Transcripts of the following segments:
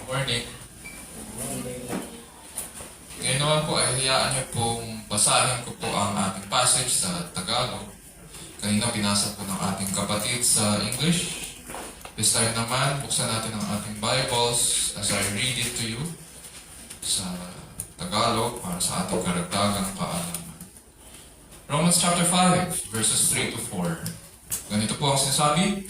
Morning. Ngayon naman po ay hayaan niyo pong basahin ko po ang ating passage sa Tagalog. Kanina binasa po ng ating kapatid sa English. This time naman, buksan natin ang ating Bibles as I read it to you sa Tagalog para sa ating karagdagang kaalaman. Romans chapter 5, verses 3 to 4. Ganito po ang sinasabi.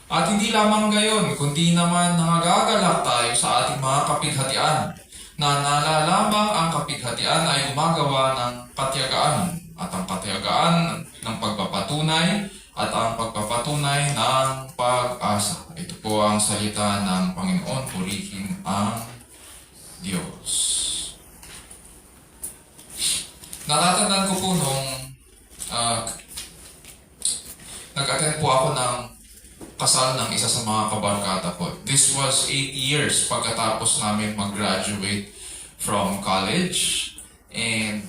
At hindi lamang gayon, kundi naman nangagagalak tayo sa ating mga kapighatian, na nalalamang ang kapighatian ay gumagawa ng katiyagaan, at ang katiyagaan ng pagpapatunay, at ang pagpapatunay ng pag-asa. Ito po ang salita ng Panginoon, purihin ang Diyos. Natatandaan ko po nung nag-attend po ako ng kasal ng isa sa mga kabarkada ko. This was 8 years pagkatapos namin mag-graduate from college. And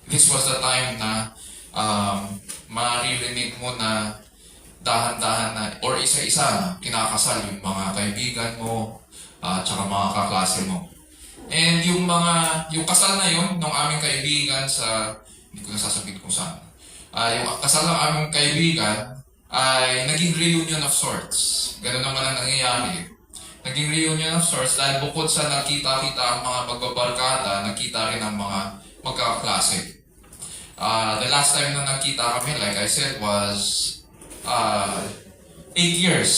this was the time na maririnig mo na dahan-dahan na or isa-isa kinakasal yung mga kaibigan mo at saka mga kaklase mo. And yung kasal na yun ng aming kaibigan sa, hindi ko nasasabihin kung saan. Yung kasal ng aming kaibigan ay naging reunion of sorts. Ganun naman ang nangyayari. Naging reunion of sorts dahil bukod sa nakita-kita ang mga magbabarkada, nakita rin ang mga magkakaklase. The last time na nakita kami, like I said, was 8 years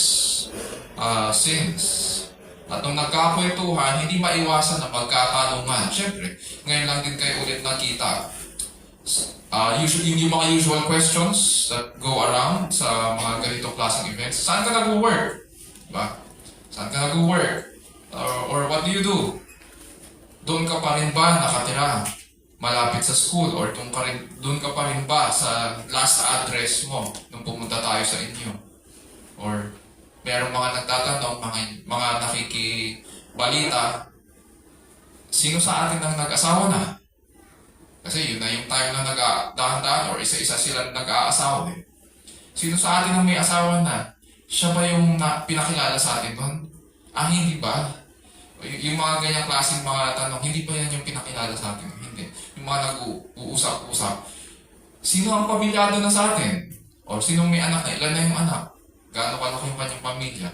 since. At nung nagkakwentuhan, hindi maiwasan na magkatanungan. Siyempre, ngayon lang din kayo ulit nakita. Usually, yung mga usual questions that go around sa mga ganitong klaseng events. Saan ka nag-work? Diba? Saan ka nag-work? Or what do you do? Doon ka pa rin ba nakatira? Malapit sa school? Or doon ka pa rin ba sa last address mo nung pumunta tayo sa inyo? Or merong mga nagtatanong, mga nakikibalita, sino sa atin ang nag-asawa na? Kasi yun na yung time na nag-dahan-dahan or isa-isa sila nag-aasawa eh. Sino sa atin ang may asawa na? Siya ba yung pinakilala sa atin doon? Hindi ba? Yung mga ganyang klaseng mga tanong, hindi ba yan yung pinakilala sa atin? Hindi. Yung mga nag-uusap-usap. Sino ang pamilyado na sa atin? O sinong may anak na? Ilan na yung anak? Gaano kalaki yung kanyang pamilya?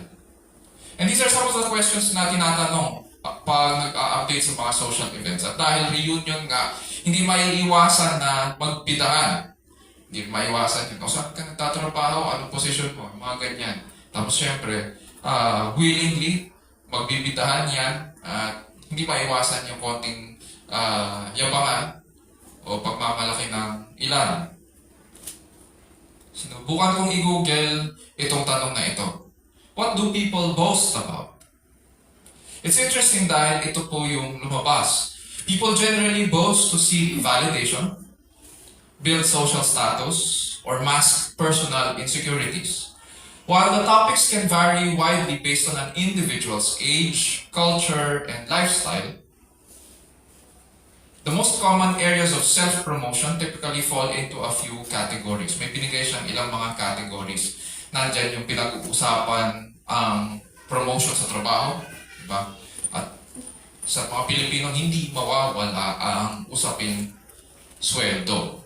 And these are some of the questions na tinatanong pag nag-update sa mga social events. At dahil reunion nga, hindi maiiwasan na magbidahan. Hindi maiiwasan yun. O saan ka nagtatrabaho? Anong posisyon mo? Mga ganyan. Tapos syempre, willingly, magbibidahan yan. Hindi maiiwasan yung konting yabangan o pagmamalaki ng ilan. Sinubukan kong i-google itong tanong na ito. What do people boast about? It's interesting dahil ito po yung lumabas. People generally boast to seek validation, build social status, or mask personal insecurities. While the topics can vary widely based on an individual's age, culture, and lifestyle, the most common areas of self-promotion typically fall into a few categories. May binigay siyang ilang mga categories. Nandyan yung pinag-uusapan ang promotion sa trabaho, diba? At sa mga Pilipino, hindi mawawala ang usaping sweldo.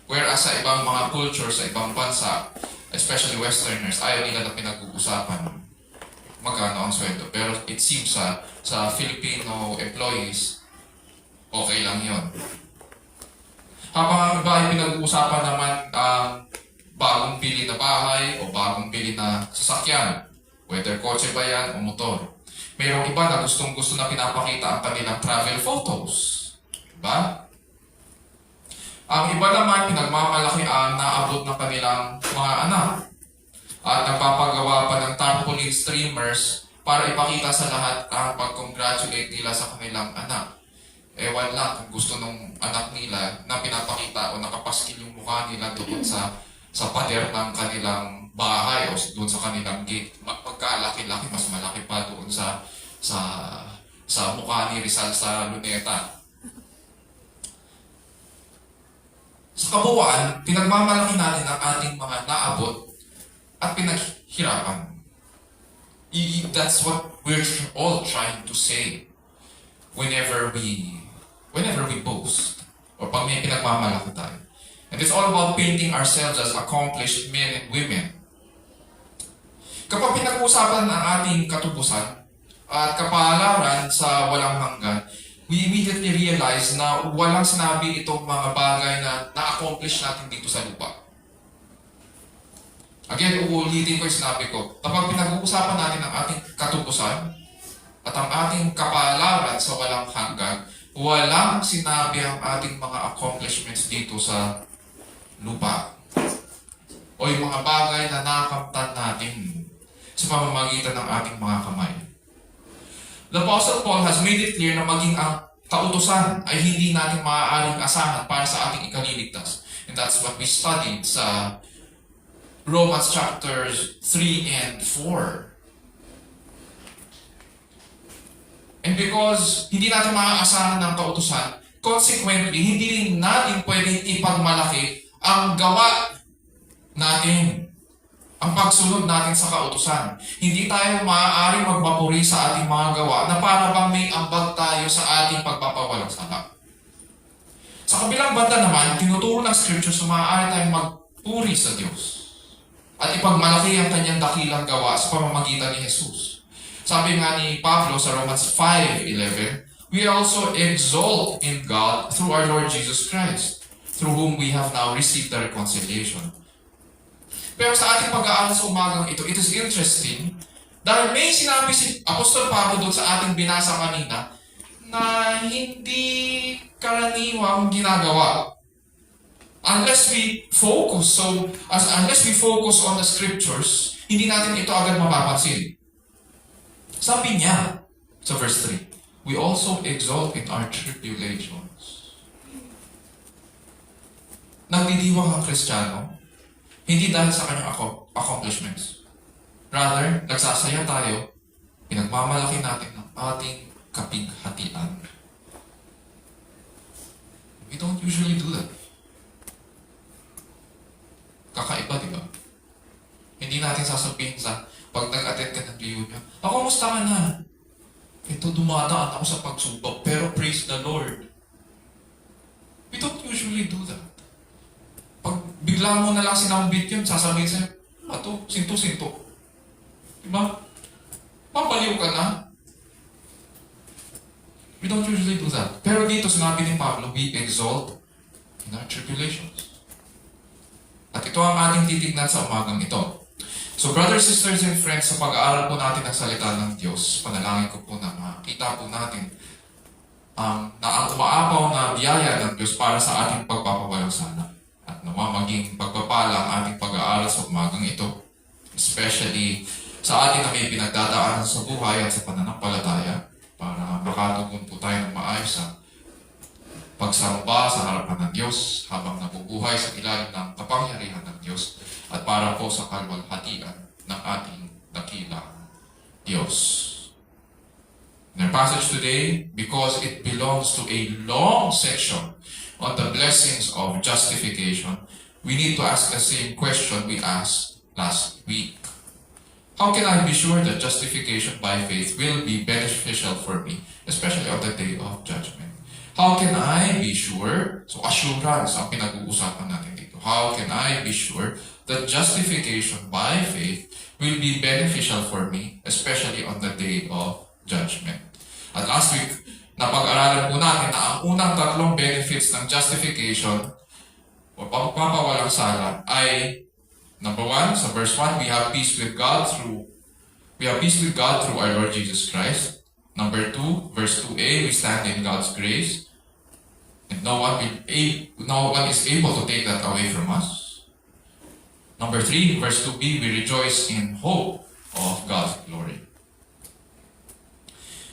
Whereas sa ibang mga culture, sa ibang bansa, especially Westerners, ayaw nila na pinag-uusapan magkano ang sweldo. Pero it seems sa Filipino employees, okay lang yon. Habang ang iba ay pinag-uusapan naman bagong bili na bahay o bagong bili na sasakyan, whether kotse ba yan o motor. Mayroong iba na gustong-gusto na pinapakita ang kanilang travel photos. Diba? Ang iba naman, pinagmamalaki ang naabot ng kanilang mga anak. At nagpapagawa pa ng tarpaulin streamers para ipakita sa lahat ang pag-congratulate nila sa kanilang anak. Ewan lang kung gusto nung anak nila na pinapakita o nakapaskil yung mukha nila doon sa pader ng kanilang bahay o doon sa kanilang gate. Magkalaki-laki, mas malaki pa doon sa mukha ni Rizal sa Luneta. Sa kabuuan, pinagmamalaki natin ang ating mga naabot at pinaghirapan. That's what we're all trying to say whenever we boast or pag may pinagmamalaki tayo. And it's all about painting ourselves as accomplished men and women. Kapag pinag-uusapan ang ating katubusan at kapalaran sa walang hanggan, we immediately realize na walang sinabi itong mga bagay na na-accomplish natin dito sa lupa. Again, uulitin ko yung sinabi ko. Kapag pinag-uusapan natin ang ating katubusan at ang ating kapalaran sa walang hanggan, walang sinabi ang ating mga accomplishments dito sa lupa. O yung mga bagay na nakamtan natin sa pamamagitan ng ating mga kamay. The Apostle Paul has made it clear na maging ang kautusan ay hindi natin maaaring asahan para sa ating ikaliligtas. And that's what we studied sa Romans chapters 3 and 4. And because hindi natin maaasahan ng kautusan, consequently, hindi rin natin pwedeng ipagmalaki ang gawa natin, ang pagsunod natin sa kautusan. Hindi tayo maaari magmapuri sa ating mga gawa na para bang may ambag tayo sa ating pagpapawalang sala. Sa kabilang banda naman, tinuturo ng Scripture na maaari tayong magpuri sa Diyos at ipagmalaki ang kanyang dakilang gawa sa pamamagitan ni Jesus. Sabi nga ni Pablo sa Romans 5:11, we also exalt in God through our Lord Jesus Christ, through whom we have now received the reconciliation. Pero sa ating pag-aaral sa umagang ito, it is interesting dahil may sinabi si Apostol Pablo doon sa ating binasa kanina na hindi karaniwang ginagawa. Unless we focus on the Scriptures, hindi natin ito agad mapapansin. Sabi niya sa verse 3, we also exalt in our tribulations. Nagdidiwang ang Kristiyano, hindi dahil sa kanyang accomplishments. Rather, nagsasaya tayo, pinagmamalaki natin ang ating kapighatian. We don't usually do that. Kakaiba, di ba? Hindi natin sasabihin sa pag nag-attend ka ng reunion, kumusta ka na? Ito, dumadaan ako sa pagsubok, pero praise the Lord. We don't usually do that. Pag bigla mo na lang sinambit yun, sasabihin sa'yo, ato, sinto-sinto. Diba? Mapaliw ka na. We don't usually do that. Pero dito, sinabi ni Pablo, we exalt in our tribulations. At ito ang ating titignan sa umagang ito. So brothers, sisters, and friends, sa pag-aaral po natin ng salita ng Diyos, panalangin ko po na makita po natin na ang umaapaw na biyaya ng Diyos para sa ating pagpapawalang sala. At nawa maging pagpapala ang ating pag-aaral sa umagang ito. Especially sa ating na may pinagdadaanan sa buhay at sa pananampalataya para makatugon po tayo ng maayos sa pagsamba sa harapan ng Diyos habang nabubuhay sa ilalim ng kapangyarihan ng Diyos at para po sa kalwalhatian ng ating dakilang Diyos. In our passage today, because it belongs to a long section on the blessings of justification, we need to ask the same question we asked last week. How can I be sure that justification by faith will be beneficial for me, especially on the day of judgment? How can I be sure? So assurance ang pinag-uusapan natin dito. How can I be sure that justification by faith will be beneficial for me, especially on the day of judgment? At last week, napag-aralan po natin na ang unang tatlong benefits ng justification o pagpapawalang sala ay number 1, sa verse 1, we have peace with God through our Lord Jesus Christ. Number 2, verse 2a, we stand in God's grace, and no one is able to take that away from us. Number 3, verse 2b, we rejoice in hope of God's glory.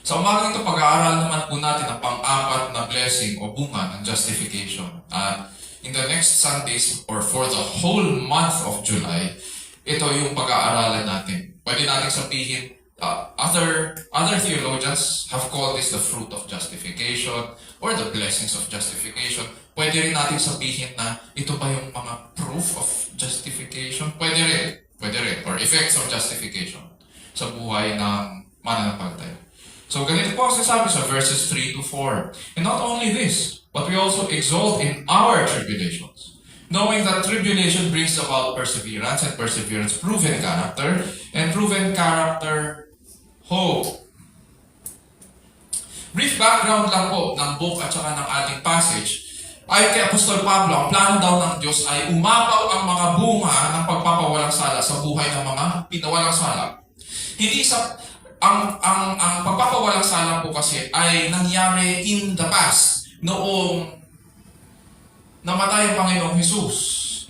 Sa umagang ito, pag-aaral naman po natin ang pang-apat na blessing o bunga ng justification. At in the next Sundays, or for the whole month of July, ito yung pag-aaralan natin. Pwede natin sabihin, other theologians have called this the fruit of justification or the blessings of justification. Pwede rin natin sabihin na ito ba yung mga proof of justification? Pwede rin. Or effects of justification. sa buhay ng mananampalataya. So ganito po ang sinasabi sa verses 3 to 4. And not only this, but we also exult in our tribulations, knowing that tribulation brings about perseverance, and perseverance proven character, and proven character hope. Brief background lang po ng book at saka ng ating passage. Ayon kay Apostol Pablo, ang plano daw ng Diyos ay umapaw ang mga bunga ng pagpapawalang sala sa buhay ng mga pinawalang sala. Hindi sa ang pagpapawalang sala po kasi ay nangyari in the past, noong namatay ang Panginoong Jesus,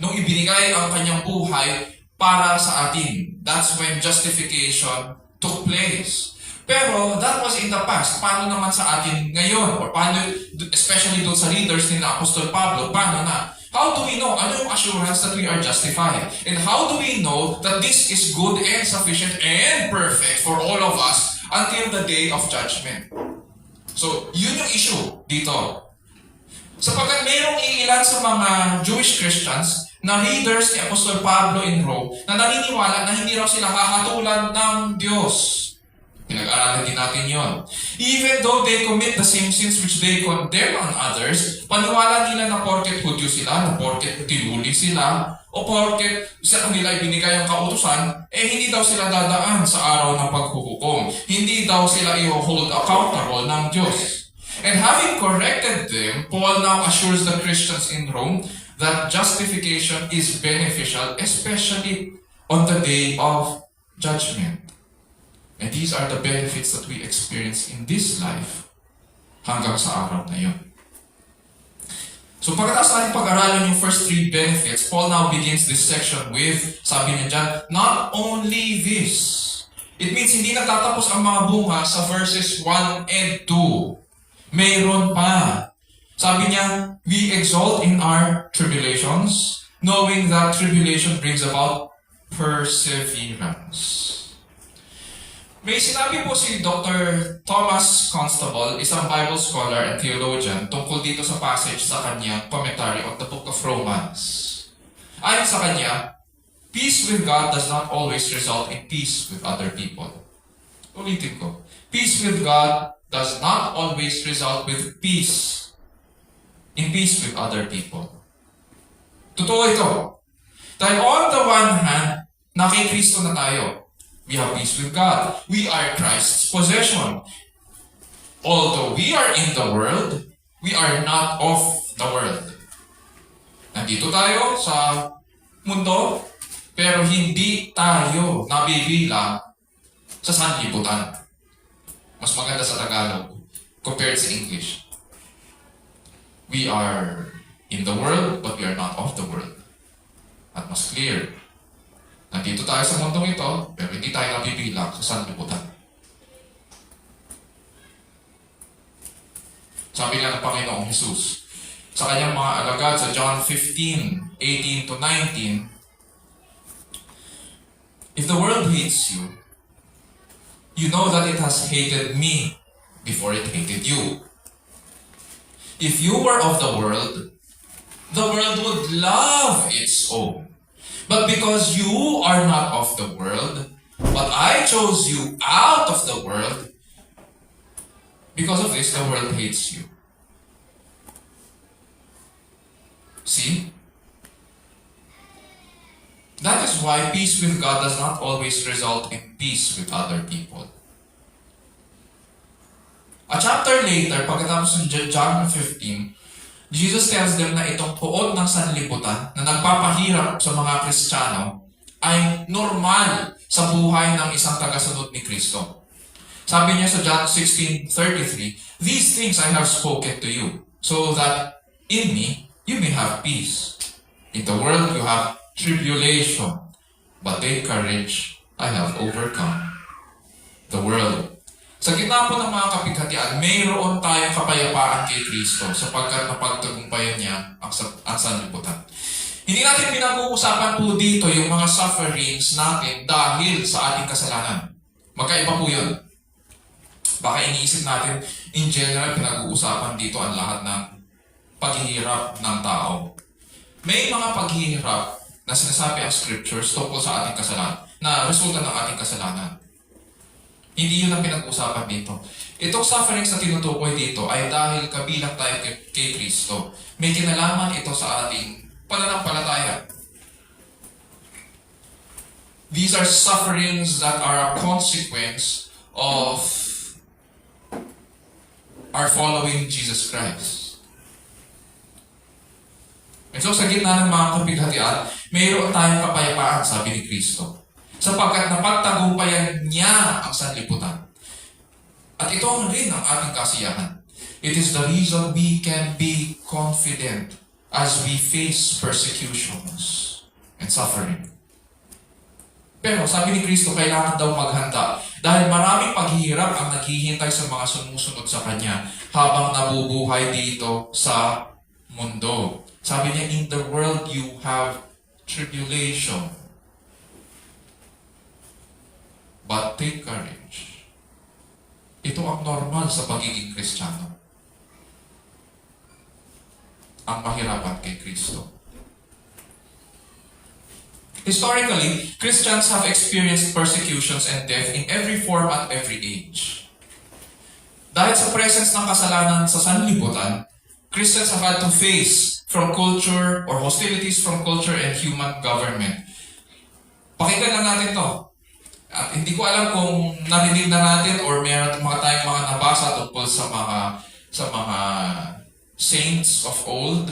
nung ibinigay ang kanyang buhay para sa atin. That's when justification took place. Pero that was in the past. Paano naman sa atin ngayon? Or paano, especially doon sa readers nila Apostol Pablo, paano na? How do we know? Ano yung assurance that we are justified? And how do we know that this is good and sufficient and perfect for all of us until the day of judgment? So, yun yung issue dito. Sapagkat mayroong iilan sa mga Jewish Christians na readers ni Apostol Pablo in Rome na naniniwala na hindi raw sila hahatulan ng Diyos. Pinag-aralan din natin yon. Even though they commit the same sins which they condemn on others, paniwala nila na porket Hudyo sila, na porket tinuli sila, o porket sa kanila ibinigay ang kautusan, hindi daw sila dadaan sa araw ng paghuhukom. Hindi daw sila i-hold accountable ng Diyos. And having corrected them, Paul now assures the Christians in Rome that justification is beneficial, especially on the day of judgment. And these are the benefits that we experience in this life hanggang sa araw na yun. So pagkatapos natin pag-aralan yung first three benefits, Paul now begins this section with, sabi niya dyan, not only this. It means hindi natatapos ang mga bunga sa verses 1 and 2. Mayroon pa. Sabi niya, we exult in our tribulations, knowing that tribulation brings about perseverance. May sinabi po si Dr. Thomas Constable, isang Bible scholar and theologian, tungkol dito sa passage sa kanyang commentary on the book of Romans. Ayon sa kanya, peace with God does not always result in peace with other people. Ulitin ko. Peace with God does not always result with peace with other people. Totoo ito. Dahil on the one hand, na kay Kristo na tayo. We have peace with God. We are Christ's possession. Although we are in the world, we are not of the world. Nandito tayo sa mundo, pero hindi tayo nabibilang sa sanlibutan. Mas maganda sa Tagalog compared sa English. We are in the world, but we are not of the world. At mas clear, nandito tayo sa mundong ito, pero hindi tayo nabibilang sa sanlibutan. Sabi nga ng Panginoong Jesus, sa kanyang mga alagad sa John 15:18 to 19, if the world hates you, you know that it has hated me before it hated you. If you were of the world would love its own. But because you are not of the world, but I chose you out of the world, because of this, the world hates you. See? That is why peace with God does not always result in peace with other people. A chapter later, pagkatapos ng John 15, Jesus tells them na itong tuon ng sanlibutan na nagpapahirap sa mga Kristiyano ay normal sa buhay ng isang tagasunod ni Kristo. Sabi niya sa John 16:33, these things I have spoken to you, so that in me you may have peace. In the world you have tribulation, but take courage, I have overcome the world. Sa gitna po ng mga kapighatian, mayroon tayong kapayapaan kay Kristo sapagkat napagtagumpayan niya ang sanlibutan. Hindi natin pinag-uusapan po dito yung mga sufferings natin dahil sa ating kasalanan. Magkaiba po yun. Baka iniisip natin, in general, pinag-uusapan dito ang lahat ng paghihirap ng tao. May mga paghihirap na sinasabi ang scriptures tungkol sa ating kasalanan, na resulta ng ating kasalanan. Hindi yun ang pinag-usapan dito. Itong sufferings na tinutukoy dito ay dahil kabilang tayo kay Kristo. May kinalaman ito sa ating pananampalataya. These are sufferings that are a consequence of our following Jesus Christ. And so sa gitna ng mga kapighatian, mayroon tayong kapayapaan, sabi ni Kristo. Sapagkat napagtagumpayan niya ang sanlibutan. At ito ang rin ang ating kasiyahan. It is the reason we can be confident as we face persecutions and suffering. Pero sabi ni Kristo, kailangan daw maghanda dahil maraming paghihirap ang naghihintay sa mga sumusunod sa Kanya habang nabubuhay dito sa mundo. Sabi niya, in the world you have tribulation. But take courage. Ito ang normal sa pagiging Kristiyano. Ang mahirapan kay Kristo. Historically, Christians have experienced persecutions and death in every form at every age. Dahil sa presence ng kasalanan sa sanlibutan, Christians have had to face from culture or hostilities from culture and human government. Pakinggan lang natin to. At hindi ko alam kung narinig na natin or meron tayong mga nabasa tungkol sa mga saints of old.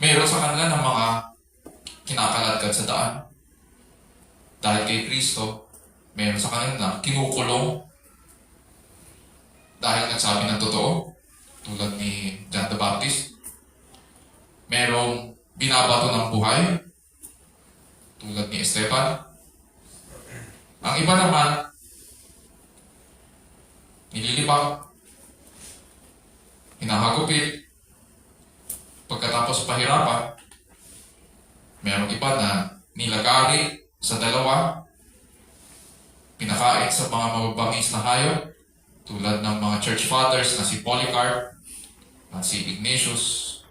Meron sa kanila ng mga kinakaladkad sa daan. Dahil kay Kristo, meron sa kanila na kinukulong dahil nagsabi ng totoo, tulad ni John the Baptist. Merong binabato ng buhay, tulad ni Esteban. Ang iba naman, nililibak, hinahagupit, pagkatapos pahirapan. Merong iba na nilagari sa dalawa, pinakain sa mga mababangis na hayop, tulad ng mga church fathers na si Polycarp at si Ignatius.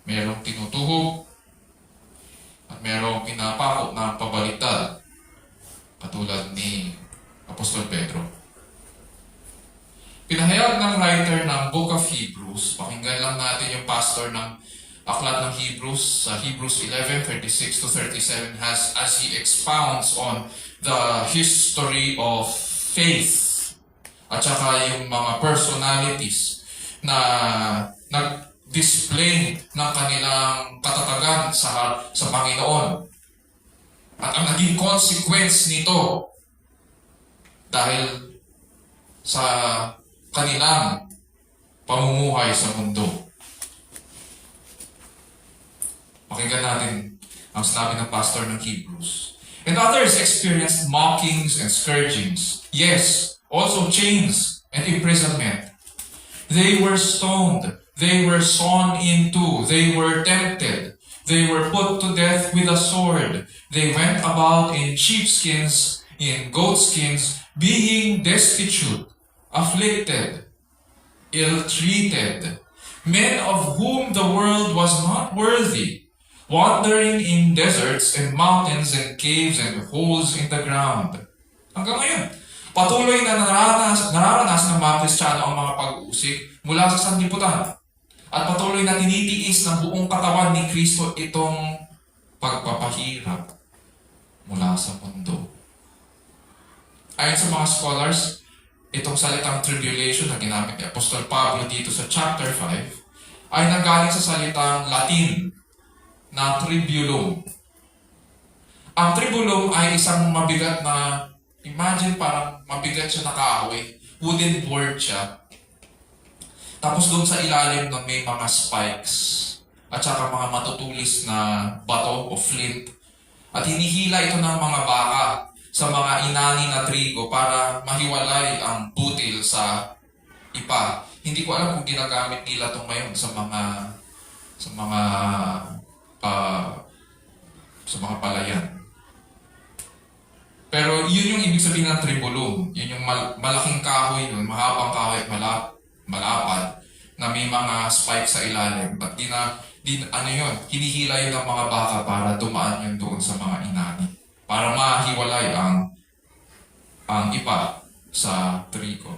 Merong tinutuhog at merong pinapako na pabaliktad, katulad ni Apostol Pedro. Pinahayag ng writer ng Book of Hebrews, pakinggan lang natin yung pastor ng Aklat ng Hebrews, sa Hebrews 11:36 to 37, as he expounds on the history of faith at saka yung mga personalities na nag-display ng kanilang katatagan sa Panginoon. At ang naging consequence nito dahil sa kanilang pamumuhay sa mundo. Pakinggan natin ang sinabi ng pastor ng Hebrews. And others experienced mockings and scourgings. Yes, also chains and imprisonment. They were stoned. They were sawn in two. They were tempted. They were put to death with a sword. They went about in sheepskins, in goatskins, being destitute, afflicted, ill-treated, men of whom the world was not worthy, wandering in deserts and mountains and caves and holes in the ground. Hanggang ngayon, patuloy na nararanas ng mga Kristiyano ang mga pag-uusig mula sa sanlibutan. At patuloy na tinitiis ng buong katawan ni Kristo itong pagpapahirap mula sa mundo. Ayon sa mga scholars, itong salitang tribulation na ginamit ni Apostol Pablo dito sa chapter 5 ay nanggaling sa salitang Latin na tribulum. Ang tribulum ay isang mabigat na, imagine parang mabigat siya na kahoy, wooden board siya. Tapos doon sa ilalim na may mga spikes at saka mga matutulis na bato o flint. At hinihila ito ng mga baka sa mga inani na trigo para mahiwalay ang butil sa ipa. Hindi ko alam kung ginagamit nila ito ngayon sa mga palayan. Pero yun yung ibig sabihin ng tribulum. Yun yung malaking kahoy yun, mahabang kahoy at malapad na may mga spikes sa ilalim. At hinihila yun ng mga baka para dumaan yun doon sa mga inani. Para mahiwalay ang ipa. sa trigo.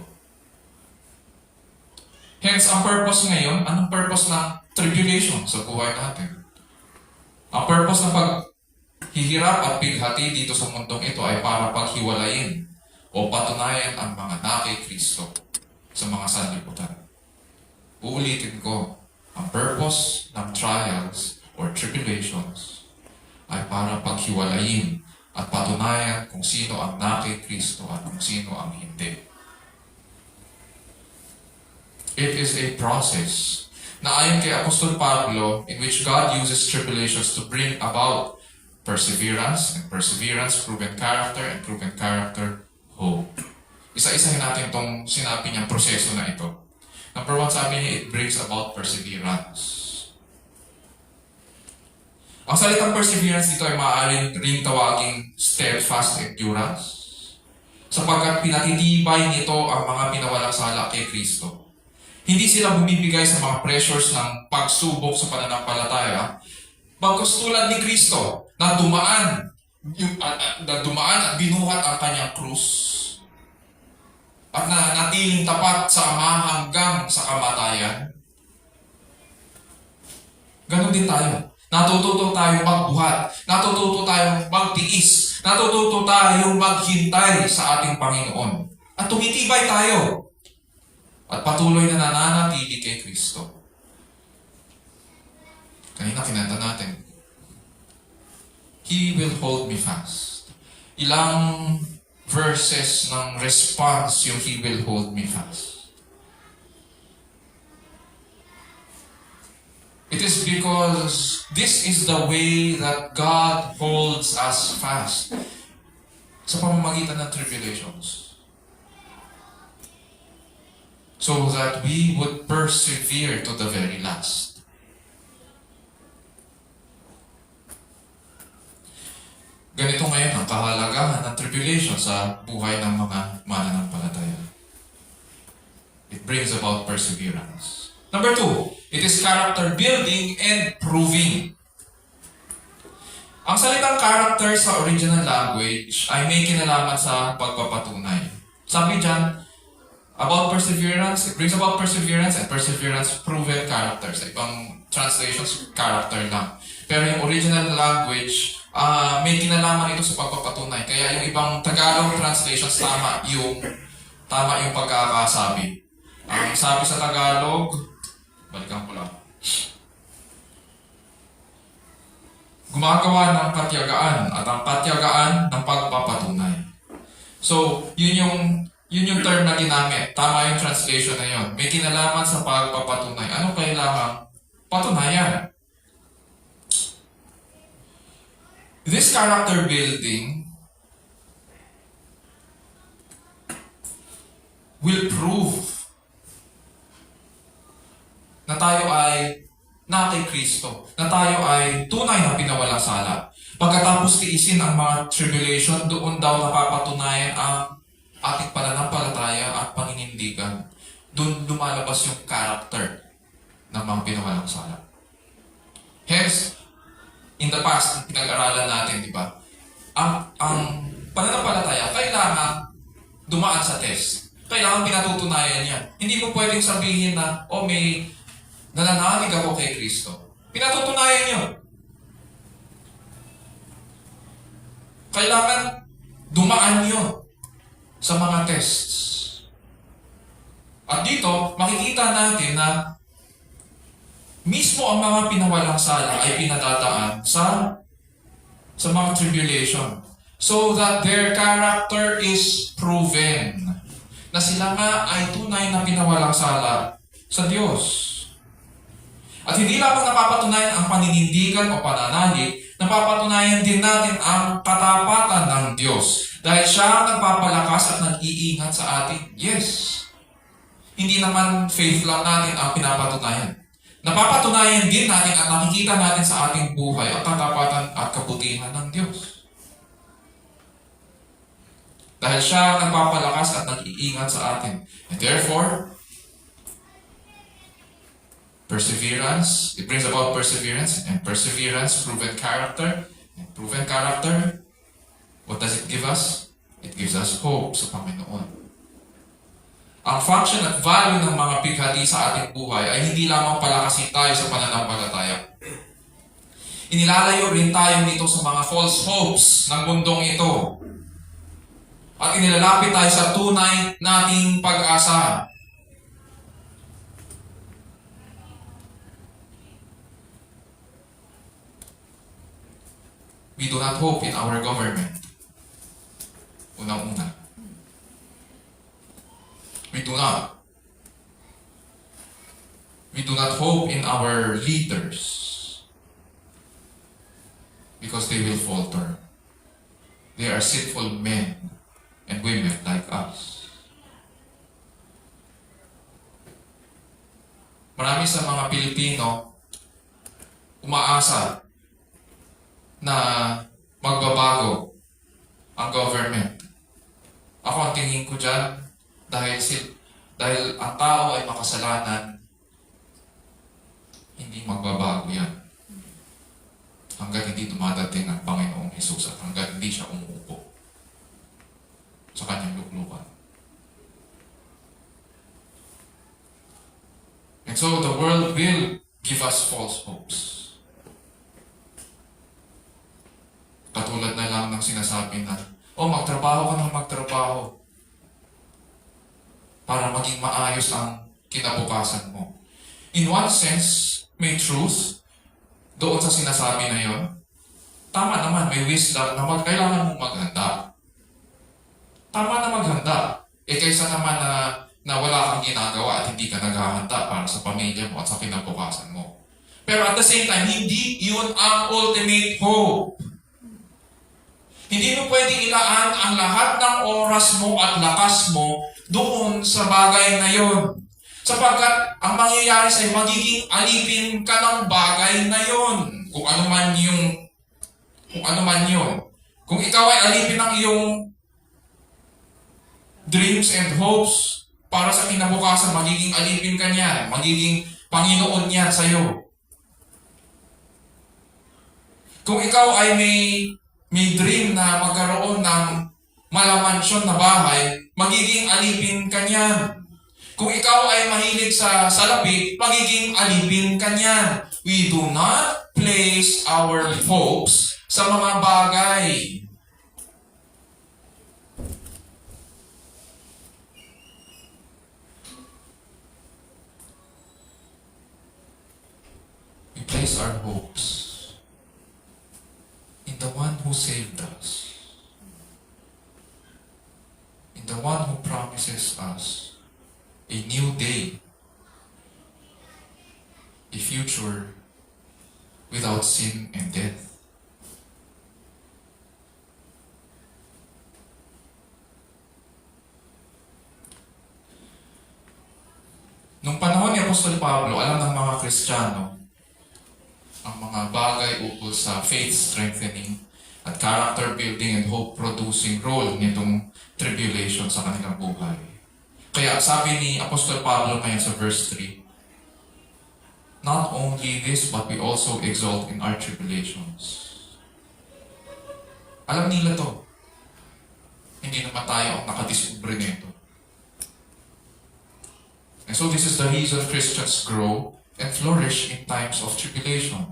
Hence, ang purpose ngayon, anong purpose ng tribulation sa buhay natin? Ang purpose ng paghihirap at bighati dito sa mundong ito ay para paghiwalayin o patunayan ang mga na kay Kristo sa mga sanlibutan. Uulitin ko, ang purpose ng trials or tribulations ay para paghiwalayin at patunayan kung sino ang na kay Kristo at kung sino ang hindi. It is a process na ayon kay Apostol Pablo in which God uses tribulations to bring about perseverance, and perseverance, proven character, and proven character, hope. Isa-isahin natin itong sinabi niyang proseso na ito. Number one, sabi niya, it brings about perseverance. Ang salitang perseverance dito ay maaaring ring tawaging steadfast endurance, sapagkat pinatitibay nito ang mga pinawalang sala kay Kristo. Hindi sila bumibigay sa mga pressures ng pagsubok sa pananampalataya, bagkus tulad ni Kristo na dumaan at binuhat ang kanyang krus at na natiling tapat sa Ama hanggang sa kamatayan. Ganon din tayo. Natututo tayong magbuhat. Natututo tayong magtiis. Natututo tayong maghintay sa ating Panginoon. At tumitibay tayo. At patuloy na nananatili kay Kristo. Kanina kinanta natin, He will hold me fast. Ilang verses ng response yung He will hold me fast. It is because this is the way that God holds us fast sa pamamagitan ng tribulations. So that we would persevere to the very last. Ganito ngayon ang kahalagahan ng tribulation sa buhay ng mga mananampalataya. It brings about perseverance. Number two, it is character building and proving. Ang salitang character sa original language ay may kinalaman sa pagpapatunay. Sabi dyan, about perseverance, it brings about perseverance and perseverance proven characters. Ibang translations, character lang. Pero yung original language, may kinalaman ito sa pagpapatunay. Kaya yung ibang Tagalog translations, tama yung pagkakasabi. Ang sabi sa Tagalog, balikan ko lang. Gumagawa ng katyagaan at ang katyagaan ng pagpapatunay. So, yun yung term na ginamit. Tama yung translation na yun. May kinalaman sa pagpapatunay. Ano kailangang patunayan? This character building will prove na tayo ay na kay Kristo, na tayo ay tunay na pinawalang sala. Pagkatapos tiisin ang mga tribulation, doon daw napapatunayan ang ating pananampalataya at paninindigan. Doon lumalabas yung character ng mga pinawalang sala. Hence, in the past, pinag-aralan natin, di ba? Ang pananampalataya, kailangan dumaan sa test. Kailangan pinatutunayan yan. Hindi mo pwedeng sabihin na, may nananalig ako kay Kristo. Pinatutunayan yun. Kailangan dumaan yun sa mga tests. At dito, makikita natin na mismo ang mga pinawalang sala ay pinadadaan sa mga tribulation. So that their character is proven. Na sila nga ay tunay na pinawalang sala sa Diyos. At hindi lamang napapatunayan ang paninindigan o pananalig, napapatunayan din natin ang katapatan ng Diyos. Dahil siya ang nagpapalakas at nag-iingat sa atin. Yes. Hindi naman faith lang natin ang pinapatunayan. Napapatunayan din natin at nakikita natin sa ating buhay ang katapatan at kabutihan ng Diyos. Dahil siya ang nagpapalakas at nag-iingat sa atin. And therefore, perseverance, it brings about perseverance, and perseverance, proven character, and proven character, what does it give us? It gives us hope sa Panginoon. Ang function at value ng mga pighati sa ating buhay ay hindi lamang palakasin tayo sa pananampalataya. Inilalayo rin tayo nito sa mga false hopes ng mundong ito. At inilalapit tayo sa tunay nating pag-asa. We do not hope in our government. Unang-una. We do not. We do not hope in our leaders because they will falter. They are sinful men and women like us. Marami sa mga Pilipino umaasa na magbabago ang government. Ako ang tingin ko dyan, dahil ang tao ay makasalanan, hindi magbabago yan. Hanggat hindi dumadating ang Panginoong Hesus at hanggat hindi siya umuupo sa kanyang luklukan. And so the world will give us false hopes. Katulad na lang ng sinasabi na, magtrabaho ka ng magtrabaho para maging maayos ang kinabukasan mo. In one sense, may truth doon sa sinasabi na yon. Tama naman, may wisdom na kailangan mong maghanda. Tama na maghanda. Kaysa naman na wala kang ginagawa at hindi ka naghahanda para sa pamilya mo at sa kinabukasan mo. Pero at the same time, hindi yun ang ultimate hope. Hindi mo pwedeng ilaan ang lahat ng oras mo at lakas mo doon sa bagay na yon. Sapagkat ang mangyayari sa'yo, magiging alipin ka ng bagay na yon. Kung ano man yun. Kung ikaw ay alipin ng iyong dreams and hopes para sa kinabukasan, magiging alipin ka niyan. Magiging Panginoon niyan sa'yo. Kung ikaw ay may dream na magkaroon ng malamansyon na bahay, magiging alipin ka niyan. Kung ikaw ay mahilig sa salapi, magiging alipin ka niyan. We do not place our hopes sa mga bagay. We place our hopes in the one who saved us, in the one who promises us a new day, a future without sin and death. Nung panahon ni Apostol Pablo, alam ng mga Kristiyano ang mga bagay ukol sa faith strengthening at character building and hope producing role nitong tribulation sa kanilang buhay. Kaya sabi ni Apostol Pablo ngayon sa verse 3, not only this, but we also exult in our tribulations. Alam nila to. Hindi naman tayo ang nakadiskubre nito. And so this is the reason Christians grow and flourish in times of tribulation.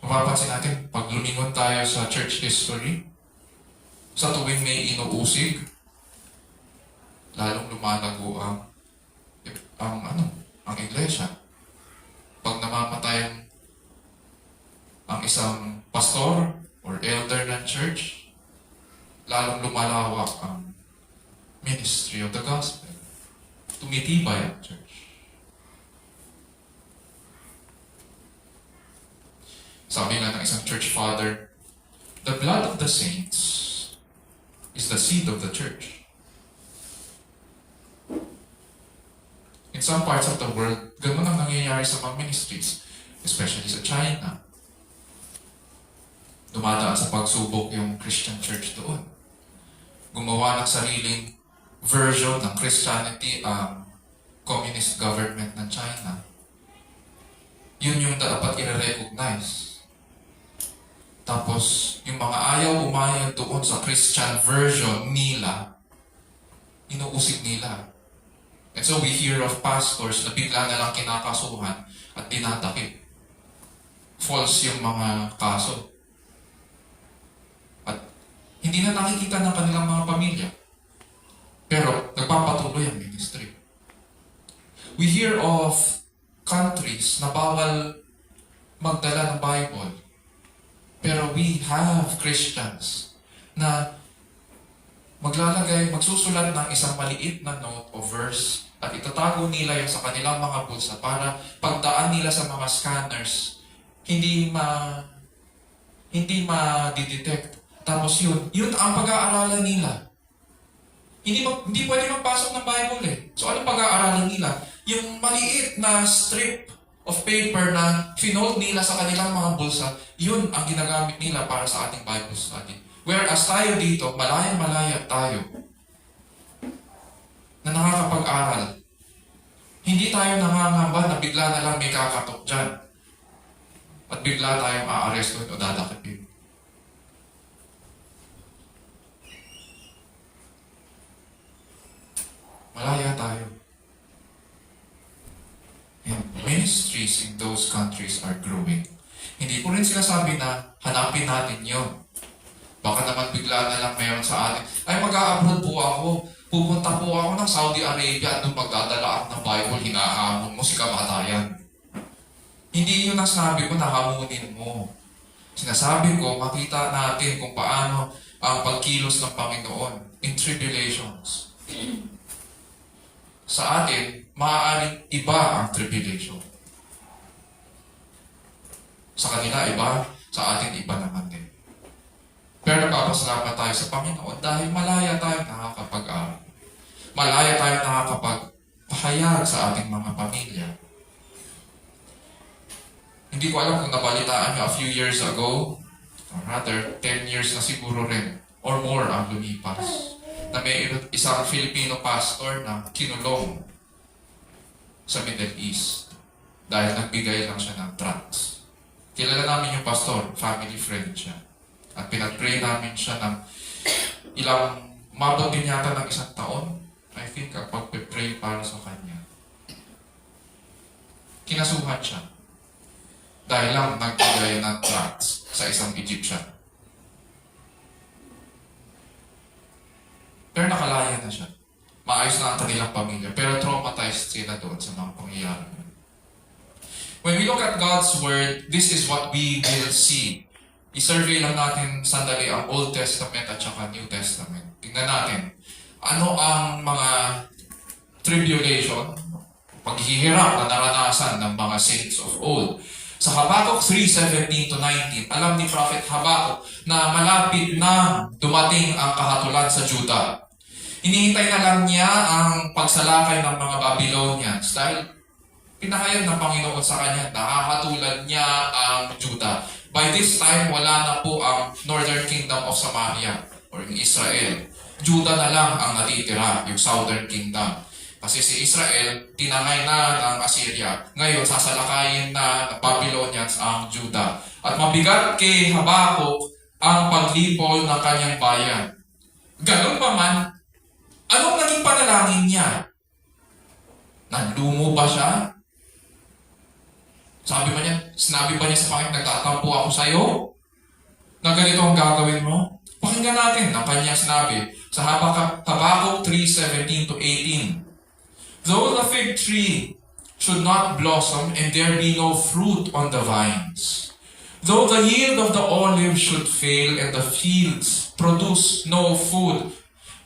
Mapapansin natin, pag lumingon tayo sa church history, sa tuwing may inuusig, lalong lumalago ang iglesia. Pag namamatay ang isang pastor or elder ng church, lalong lumalawak ang ministry of the gospel. Tumitibay ang church. Sabi nga ng isang church father, the blood of the saints is the seed of the church. In some parts of the world, ganun ang nangyayari sa mga ministries, especially sa China. Dumadaan sa pagsubok yung Christian church doon. Gumawa ng sariling version ng Christianity ang communist government ng China. Yun yung dapat i-recognize. Tapos, yung mga ayaw umayag doon sa Christian version nila, inuusig nila. And so we hear of pastors na bigla na lang kinakasuhan at tinatakip. False yung mga kaso. At hindi na nakikita ng kanilang mga pamilya. Pero nagpapatuloy ang ministry. We hear of countries na bawal magdala ng Bible. Pero we have Christians na magsusulat ng isang maliit na note o verse at itatago nila yung sa kanilang mga bulsa para pagdaan nila sa mga scanners, hindi ma-detect. Tapos yun ang pag-aaralan nila. Hindi pwede magpasok ng Bible eh. So ano pag-aaralan nila? Yung maliit na strip of paper na finold nila sa kanilang mga bulsa, yun ang ginagamit nila para sa ating Bible study. Whereas tayo dito, malaya tayo na nakakapag-aral. Hindi tayo nangangamba na bigla na lang may kakatok dyan. At bigla tayong aaresto o dadakipin. Malaya tayo. And ministries in those countries are growing. Hindi ko rin sinasabi na hanapin natin yun. Baka naman bigla na lang meron sa atin, ay mag-a-abroad po ako. Pupunta po ako ng Saudi Arabia at doon magdadala ako ng Bible, hinahamon mo si kamatayan. Hindi yun ang sinabi ko na hamunin mo. Sinasabi ko, makita natin kung paano ang pagkilos ng Panginoon in tribulations. Sa atin, maaaring iba ang tribulation. Sa kanila iba, sa atin iba naman din. Pero nagpapasalamat tayo sa Panginoon dahil malaya tayong nakakapag-aral. Malaya tayong nakakapagpahayag sa ating mga pamilya. Hindi ko alam kung nabalitaan niyo a few years ago, or rather, 10 years na siguro rin, or more ang lumipas, na may isang Filipino pastor na kinulong sa Middle East dahil nagbigay lang siya ng drugs. Kilala namin yung pastor, family friend siya. At pinag-pray namin siya ng umabot din yata ng 1 taon, I think, ang pag-pray para sa kanya. Kinasuhan siya dahil lang nagbigay ng drugs sa isang Egyptian. Pero nakalaya na siya. Maayos na ang kanilang pamilya, pero traumatized sila doon sa mga pangyayari. When we look at God's Word, this is what we will see. I-survey lang natin sandali ang Old Testament at saka New Testament. Tingnan natin, ano ang mga tribulation, paghihirap na naranasan ng mga saints of old. Sa Habakkuk 3:17-19, alam ni Prophet Habakkuk na malapit na dumating ang kahatulan sa Juda. Hinihintay na lang niya ang pagsalakay ng mga Babylonians dahil pinahayag ng Panginoon sa kanya na hahatulan niya ang Juda. By this time, wala na po ang Northern Kingdom of Samaria or in Israel. Juda na lang ang natitira, yung Southern Kingdom. Kasi si Israel, tinangay na ng Assyria. Ngayon, sasalakayin na ng Babylonians ang Juda. At mabigat kay Habakkuk ang paglipol ng kanyang bayan. Ganun pa man, anong naging panalangin niya? Nanlumo ba siya? Sinabi ba niya sa Panginoon, nagtatampo ako sa iyo? Na ganito ang gagawin mo? Pakinggan natin ang kanyang sinabi sa Habakkuk 3:17-18. Though the fig tree should not blossom and there be no fruit on the vines, though the yield of the olive should fail and the fields produce no food,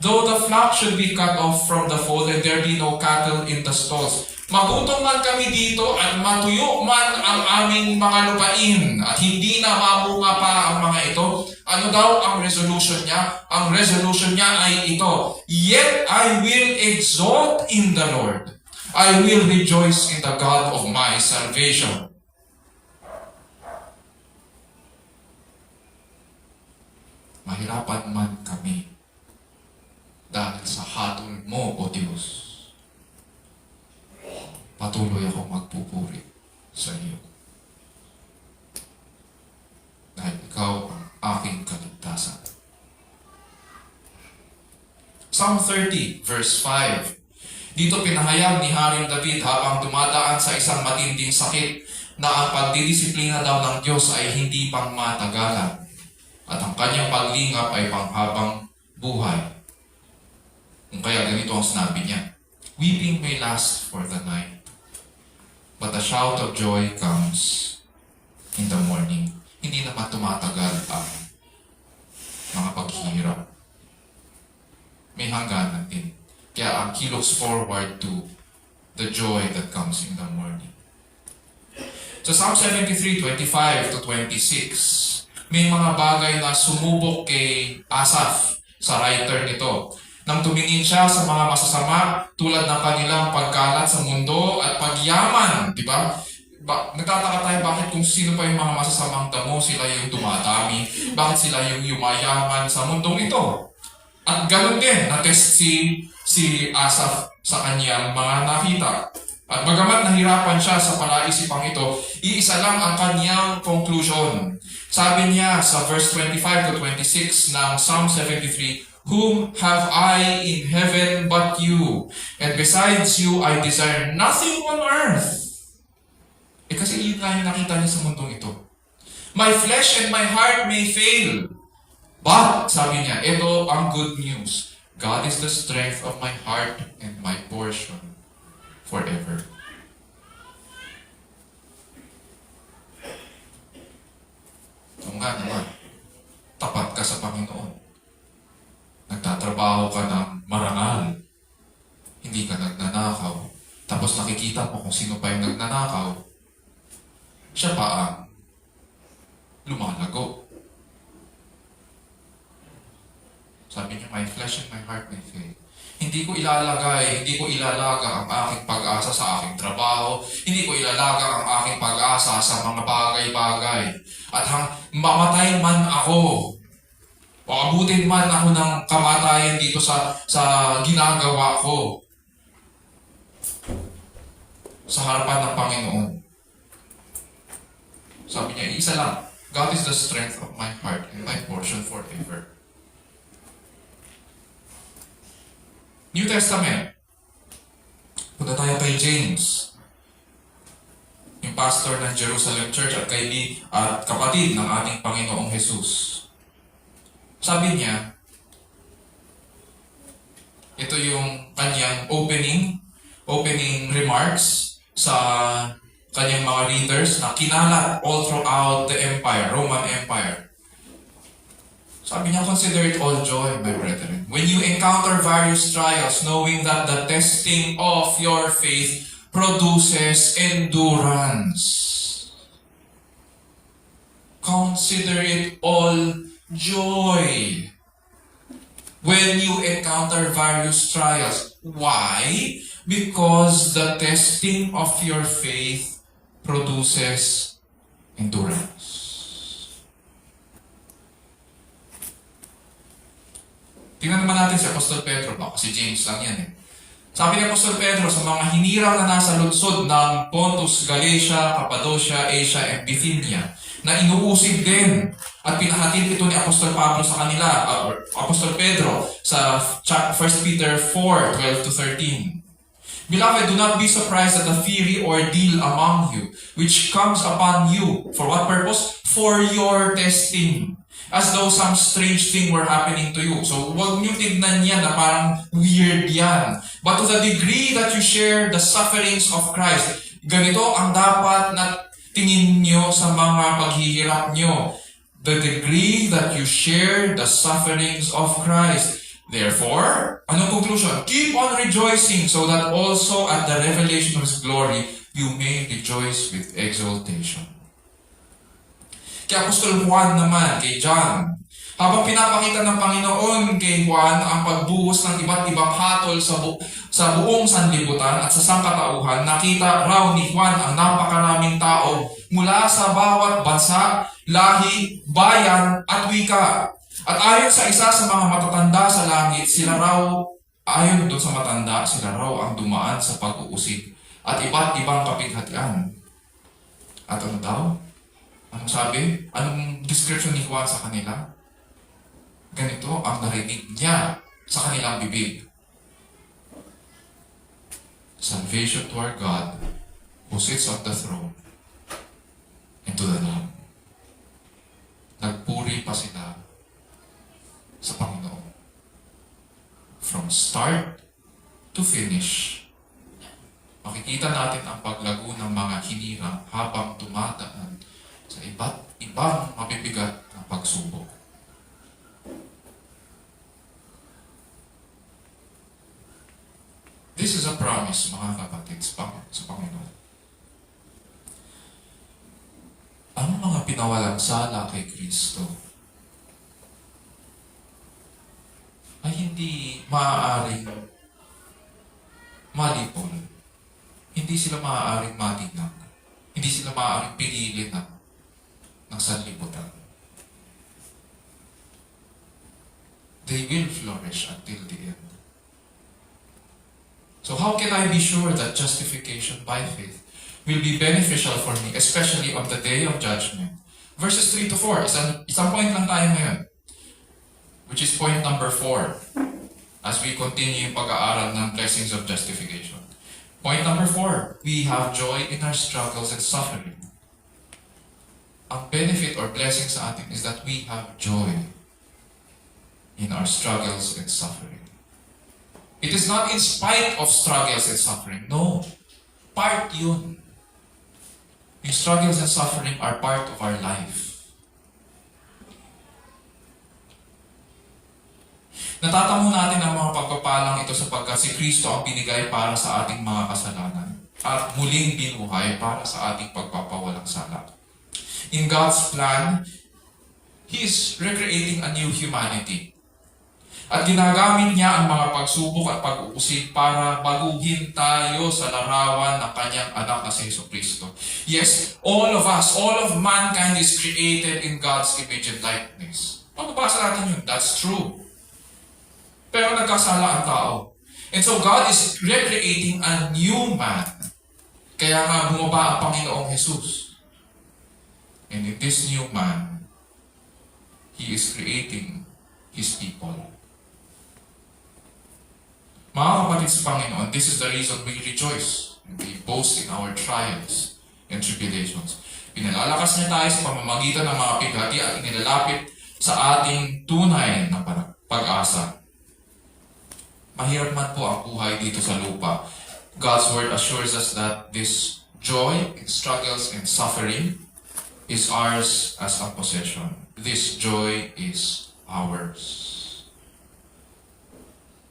though the flock should be cut off from the fold and there be no cattle in the stalls, magutom man kami dito at matuyo man ang aming mga lupain at hindi na mamunga pa ang mga ito. Ano daw ang resolution niya? Ang resolution niya ay ito: Yet I will exalt in the Lord. I will rejoice in the God of my salvation. Mahirapan man kami dahil sa hatol mo, O Diyos. Patuloy akong magpupuri sa iyo. Dahil ikaw ang aking kaligtasan. Sa Psalm 30, verse 5. Dito pinahayag ni Haring David habang dumadaan sa isang matinding sakit na ang pagdidisiplina daw ng Diyos ay hindi pang matagalan at ang kanyang paglingap ay panghabang buhay. Kung kaya ganito ang sinabi niya, weeping may last for the night, but a shout of joy comes in the morning. Hindi naman tumatagal ang mga paghihirap. May hangganan din. Kaya he looks forward to the joy that comes in the morning. So Psalm 73, 25 to 26, may mga bagay na sumubok kay Asaph sa writer nito. Nang tumingin siya sa mga masasama tulad ng kanilang pagkalat sa mundo at pagyaman, di ba? Nagtataka tayo bakit kung sino pa yung mga masasamang damo, sila yung dumadami, bakit sila yung yumayaman sa mundong ito. At ganoon din, na-test si Asaph sa kanyang mga nakita. At bagamat nahirapan siya sa palaisipang ito, iisa lang ang kanyang conclusion. Sabi niya sa verse 25 to 26 ng Psalm 73, whom have I in heaven but you? And besides you, I desire nothing on earth. Kasi yun nga yung nakita niya sa mundong ito. My flesh and my heart may fail. But, sabi niya, ito ang good news. God is the strength of my heart and my portion forever. Oo nga naman, tapat ka sa Panginoon. Nagtatrabaho ka ng marangal. Hindi ka nagnanakaw. Tapos nakikita mo kung sino pa yung nagnanakaw. Siya pa ang lumalago. Sabi niya, my flesh and my heart may fail. Hindi ko ilalaga ang aking pag-asa sa aking trabaho. Hindi ko ilalaga ang aking pag-asa sa mga bagay-bagay. At mamatay man ako, o abutin man ako ng kamatayan dito sa ginagawa ko, sa harapan ng Panginoon. Sabi niya, isa lang, God is the strength of my heart and my portion forever. New Testament. Punta tayo kay James, yung pastor ng Jerusalem Church at kapatid ng ating Panginoong Jesus. Sabi niya, ito yung kanyang opening remarks sa kanyang mga readers na kinalat all throughout the empire, Roman Empire. Sabi niya, consider it all joy, my brethren, when you encounter various trials, knowing that the testing of your faith produces endurance. Consider it all joy when you encounter various trials. Why? Because the testing of your faith produces endurance. Tingnan naman natin si Apostol Pedro, baka si James lang yan eh. Sabi ni Apostol Pedro, sa mga hinirang na nasa lunsod ng Pontus, Galatia, Cappadocia, Asia, and Bithynia, na inuusig din at pinahatid ito ni Apostol Pablo sa kanila, Apostol Pedro, sa 1 Peter 4, 12 to 13. Beloved, do not be surprised at the fiery ordeal among you, which comes upon you. For what purpose? For your testing. As though some strange thing were happening to you. So, huwag niyo tignan yan na parang weird yan. But to the degree that you share the sufferings of Christ, ganito ang dapat na tingin niyo sa mga paghihirap niyo. The degree that you share the sufferings of Christ. Therefore, anong conclusion? Keep on rejoicing so that also at the revelation of His glory, you may rejoice with exultation. Kay Apostol Juan naman, kay John, habang pinapakita ng Panginoon kay Juan ang pagbuhos ng iba't ibang hatol sa buong sanlibutan at sa sangkatauhan, nakita raw ni Juan ang napakaraming tao mula sa bawat bansa, lahi, bayan at wika. At ayon sa isa sa mga matatanda sa langit, ayon doon sa matanda, sila raw ang dumaan sa pag-uusig at iba't ibang kapighatian. At ano daw? Anong sabi? Anong description ni Juan sa kanila? Ganito ang narinig niya sa kanilang bibig. Salvation to our God who sits on the throne and to the Lamb. Nagpuri pa sila sa Panginoon. From start to finish, makikita natin ang paglago ng mga hinirang habang dumadaan sa iba't ibang mabibigat na pagsubok. This is a promise, mga kapatid, sa Panginoon. Ang mga pinawalang sala kay Kristo ay hindi maaaring malipol. Hindi sila maaaring matinag. Hindi sila maaaring pigilin ng sanlibutan. They will flourish until the end. So how can I be sure that justification by faith will be beneficial for me, especially on the day of judgment? Verses 3 to 4, isang point lang tayo ngayon, which is point number 4, as we continue yung pag-aaral ng blessings of justification. Point number 4, we have joy in our struggles and suffering. Ang benefit or blessing sa atin is that we have joy in our struggles and suffering. It is not in spite of struggles and suffering. No. Part yun. Yung struggles and suffering are part of our life. Natatamo natin ang mga pagpapalang ito sapagkat si Kristo ang binigay para sa ating mga kasalanan at muling binuhay para sa ating pagpapawalang sala. In God's plan, He is recreating a new humanity. At ginagamit niya ang mga pagsubok at pag-uusig para baguhin tayo sa larawan ng kanyang anak na si Jesucristo. Yes, all of us, all of mankind is created in God's image and likeness. Pagpapasa natin yun, that's true. Pero nagkasala ang tao. And so God is recreating a new man. Kaya nga bumaba ang Panginoong Jesus. And in this new man, He is creating His people. Mga kapatid sa Panginoon, this is the reason we rejoice and we boast in our trials and tribulations. Pinalalakas niya tayo sa pamamagitan ng mga pighati at inilalapit sa ating tunay na pag-asa. Mahirap man po ang buhay dito sa lupa. God's Word assures us that this joy in struggles and suffering is ours as a possession. This joy is ours.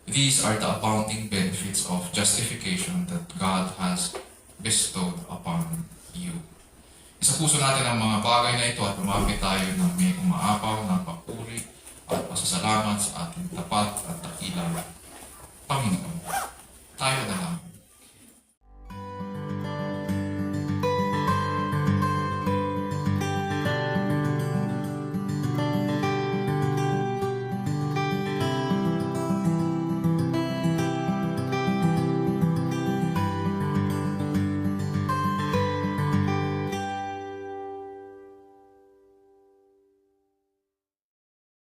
These are the abounding benefits of justification that God has bestowed upon you. Isa puso natin ang mga bagay na ito at lumapit tayo ng may umaapaw ng papuri at pasasalamat sa ating tapat at dakilang Panginoon. Tayo na